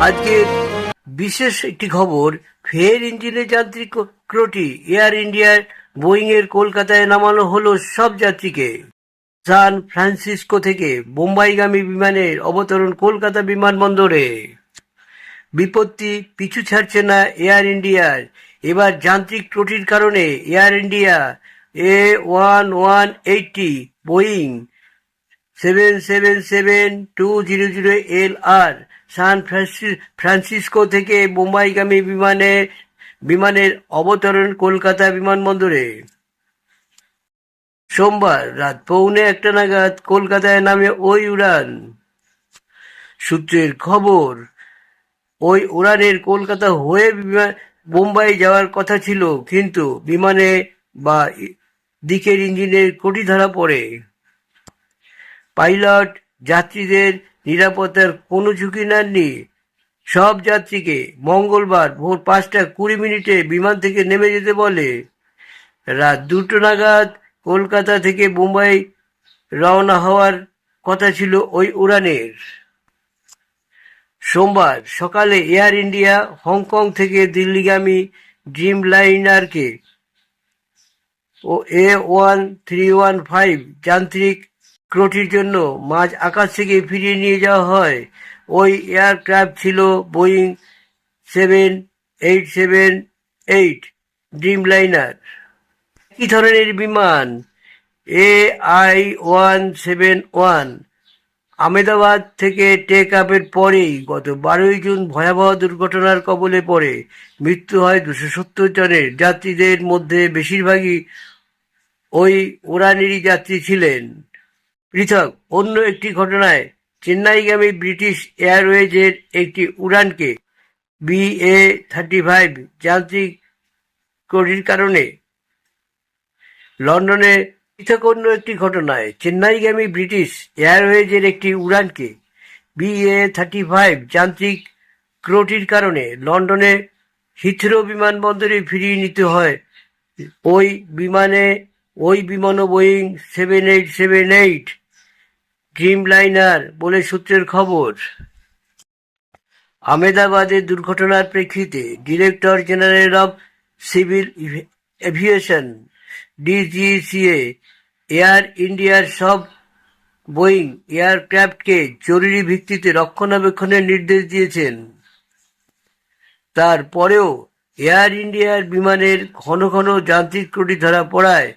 আজকের বিশেষ একটি খবর, ফের ইঞ্জিনের যান্ত্রিক ত্রুটি। এয়ার ইন্ডিয়ার বোয়িং এর কলকাতায় নামানো হলো সব যাত্রীকে। সান ফ্রান্সিসকো থেকে বোম্বাইগামী বিমানের অবতরণ কলকাতা বিমানবন্দরে। বিপত্তি পিছু ছাড়ছে না এয়ার ইন্ডিয়ার। এবার যান্ত্রিক ত্রুটির কারণে Air India A1180 Boeing 777-200LR San Francisco থেকে বোম্বাইগামী বিমানের অবতরণ কলকাতা বিমানবন্দরে। সোমবার রাত 1:15 নাগাদ কলকাতায় নামে ওই উড়ান। সূত্রের খবর, ওই উড়ানের কলকাতা হয়ে বোম্বাই যাওয়ার কথা ছিল, কিন্তু বিমানে বা দিকের ইঞ্জিনের ত্রুটি ধরা পড়ে। পাইলট যাত্রীদের নিরাপত্তার কোনো ঝুঁকি নেননি। সব যাত্রীকে মঙ্গলবার ভোর 5:20 বিমান থেকে নেমে যেতে বলে। রাত 2টো নাগাদ কলকাতা থেকে বোম্বাই রওনা হওয়ার কথা ছিল ওই উড়ানের। সোমবার সকালে এয়ার ইন্ডিয়া হংকং থেকে দিল্লিগামী ড্রিমলাইনারকে A1315 যান্ত্রিক ত্রুটির জন্য মাঝ আকাশ থেকে ফিরিয়ে নিয়ে যাওয়া হয়। ওই এয়ারক্রাফট ছিল বোয়িং 7878 ড্রিমলাইনার। একই ধরনের বিমান AI-171 আহমেদাবাদ থেকে টেক আপের পরেই গত 12ই জুন ভয়াবহ দুর্ঘটনার কবলে পড়ে মৃত্যু হয় 270 জনের। যাত্রীদের মধ্যে বেশিরভাগই ওই উড়ানেরই যাত্রী ছিলেন। পৃথক অন্য একটি ঘটনায় চেন্নাইগামী ব্রিটিশ এয়ারওয়েজের একটি উড়ানকে BA35 যান্ত্রিক ত্রুটির কারণে লন্ডনে পৃথক অন্য একটি ঘটনায় চেন্নাইগামী ব্রিটিশ এয়ারওয়েজের একটি উড়ানকে BA35 যান্ত্রিক ত্রুটির কারণে লন্ডনে হিথ্রো বিমানবন্দরে ফিরিয়ে নিতে হয়। ওই বিমানও বোয়িং 7878 ড্রিমলাইনার বলে সূত্রের খবর। আহমেদাবাদের দুর্ঘটনার প্রেক্ষিতে director general of civil aviation DGCA air ইন্ডিয়ার সব বোয়িং এয়ারক্রাফটকে জরুরি ভিত্তিতে রক্ষণাবেক্ষণের নির্দেশ দিয়েছেন। তারপরেও এয়ার ইন্ডিয়ার বিমানের ঘন ঘন যান্ত্রিক ত্রুটি ধরা পড়ায়